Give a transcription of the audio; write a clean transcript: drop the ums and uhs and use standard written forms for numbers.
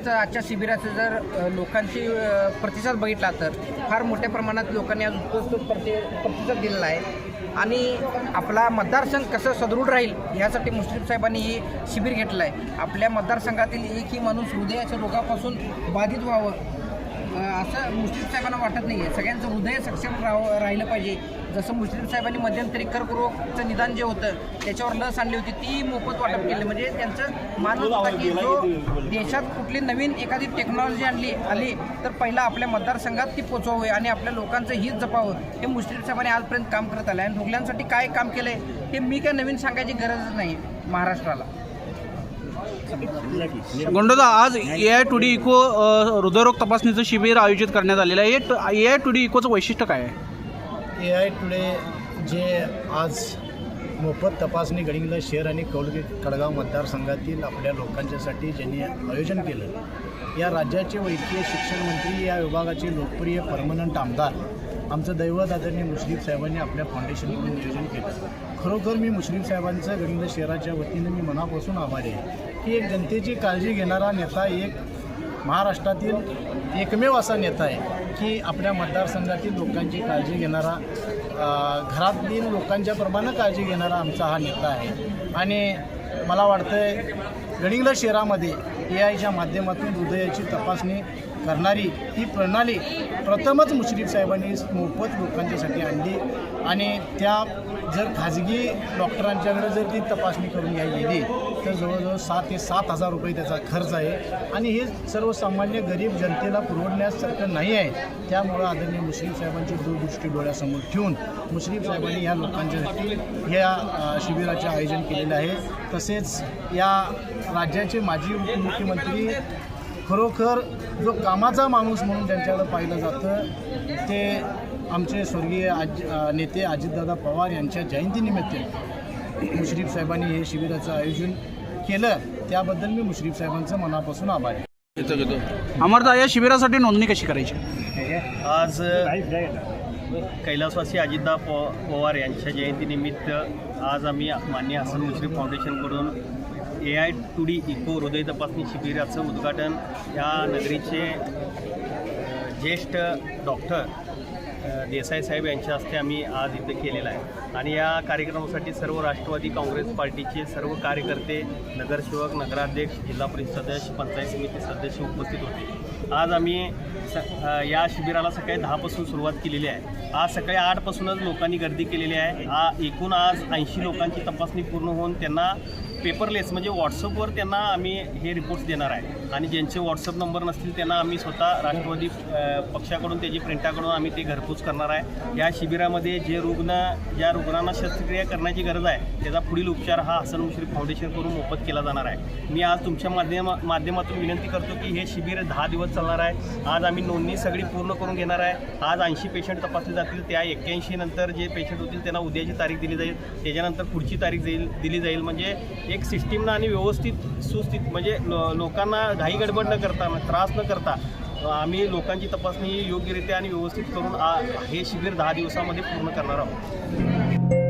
नक्कीच आजच्या शिबिराचं जर लोकांची प्रतिसाद बघितला तर फार मोठ्या प्रमाणात लोकांनी आज उत्कृष्ट प्रतिसाद दिलेला आहे आणि आपला मतदारसंघ कसं सदृढ राहील यासाठी मुश्रीफ साहेबांनी हे शिबिर घेतलं आहे। आपल्या मतदारसंघातील एकही माणूस हृदयाच्या रोगापासून बाधित व्हावं असं मुश्रीफ साहेबांना वाटत नाही आहे। सगळ्यांचं हृदय सक्षम राहिलं पाहिजे। जसं मुश्रीफ साहेबांनी मध्यंतरी कर्करोगचं निदान जे होतं त्याच्यावर लस आणली होती ती मोफत वाटप केली, म्हणजे त्यांचं मानत होता की जो देशात कुठली नवीन एखादी टेक्नॉलॉजी आली तर पहिला आपल्या मतदारसंघात ती पोचवावी आणि आपल्या लोकांचं हित जपावं हे मुश्रीफ साहेबांनी आजपर्यंत काम करत आलं आहे। आणि रुग्णांसाठी काय काम केलं आहे हे मी काय नवीन सांगायची गरजच नाही महाराष्ट्राला। गोंडदा, आज AI2D इको हृदयरोग तपासणीचं शिबिर आयोजित करण्यात आलेलं आहे। AI2D इकोचं वैशिष्ट्य काय आहे? AI2D जे आज मोफत तपासणी गडिंग्लज शहर आणि कळगाव मतदारसंघातील आपल्या लोकांच्यासाठी ज्यांनी आयोजन केलं, या राज्याचे वैद्यकीय शिक्षण मंत्री, या विभागाचे लोकप्रिय परमनंट आमदार, आमचं दैवत आदरणीय मुश्रीफ साहेबांनी आपल्या फाउंडेशनकडून नियोजन केलं। खरोखर मी मुश्रीफ साहेबांचं गडिंग्लज शहराच्या वतीनं मी मनापासून आभारी आहे की एक जनतेची काळजी घेणारा नेता, एक महाराष्ट्रातील एकमेव असा नेता आहे की आपल्या मतदारसंघातील लोकांची काळजी घेणारा, घरातील लोकांच्या प्रमाणे काळजी घेणारा आमचा हा नेता आहे। आणि मला वाटतं आहे गडिंग्लज शहरामध्ये AIच्या माध्यमातून हृदयाची तपासणी करणारी ही प्रणाली प्रथमच मुश्रीफ साहेबांनी मोफत लोकांच्यासाठी आणली आणि त्या जर खाजगी डॉक्टरांच्याकडे जर ती तपासणी करून घ्यायला गेली तर जवळजवळ 6,000 ते 7,000 रुपये त्याचा खर्च आहे आणि हे सर्वसामान्य गरीब जनतेला पुरवण्यासारखं नाही आहे। त्यामुळं आदरणीय मुश्रीफ साहेबांची दूरदृष्टी डोळ्यासमोर ठेवून मुश्रीफ साहेबांनी या लोकांच्यासाठी या शिबिराचे आयोजन केलेलं आहे। तसेच या राज्याचे माजी उपमुख्यमंत्री, खरोखर जो कामाचा माणूस म्हणून ज्यांच्याकडे पाहिलं जातं ते आमचे स्वर्गीय नेते अजितदादा पवार यांच्या जयंतीनिमित्त मुश्रीफ साहेबांनी हे शिबिराचं आयोजन केलं, त्याबद्दल मी मुश्रीफ साहेबांचं मनापासून आभारी आहे। अमरदा, या शिबिरासाठी नोंदणी कशी करायची? आज कैलासवासी अजितदादा पवार यांच्या जयंतीनिमित्त आज आम्ही माननीय हसन मुश्रीफ फाउंडेशनकडून AI2D इको हृदय तपासणी शिबिराचं उद्घाटन या नगरीचे ज्येष्ठ डॉक्टर देसाई साहेब यांच्या हस्ते आम्ही आज इथे केलेला आहे। आणि या कार्यक्रमासाठी सर्व राष्ट्रवादी काँग्रेस पार्टीचे सर्व कार्यकर्ते, नगरसेवक, नगराध्यक्ष, जिल्हा परिषद सदस्य, पंचायत समिती सदस्य उपस्थित होते। आज आम्ही या शिबिराला सकाळी 10 सुरुवात केलेली आहे। आज सकाळी 8 लोकांनी गर्दी केलेली आहे। एकूण आज 80 लोकांची तपासणी पूर्ण होऊन त्यांना पेपरलेस म्हणजे व्हॉट्सअपवर त्यांना आम्ही हे रिपोर्ट्स देणार आहे आणि ज्यांचे व्हॉट्सअप नंबर नसतील त्यांना आम्ही स्वतः राष्ट्रवादी पक्षाकडून त्याची प्रिंटाकडून आम्ही ते घरपोच करणार आहे। या शिबिरामध्ये ज्या रुग्णांना शस्त्रक्रिया करण्याची गरज आहे त्याचा पुढील उपचार हा हसन मुश्रीफ फाउंडेशनकडून मोफत केला जाणार आहे। मी आज तुमच्या माध्यमातून विनंती करतो की हे शिबिर 10 दिवस चालणार आहे। आज आम्ही नोंदणी सगळी पूर्ण करून घेणार आहे। आज 80 पेशंट तपासले जातील, त्या 81 नंतर जे पेशंट होतील त्यांना उद्याची तारीख दिली जाईल, त्याच्यानंतर पुढची तारीख दिली जाईल। म्हणजे एक सिस्टीमनं आणि व्यवस्थित सुस्थित म्हणजे लोकांना घाई गडबड न करता, त्रास न करता आम्ही लोकांची तपासणी योग्यरित्या आणि व्यवस्थित करून हे शिबिर 10 दिवसामध्ये पूर्ण करणार आहोत।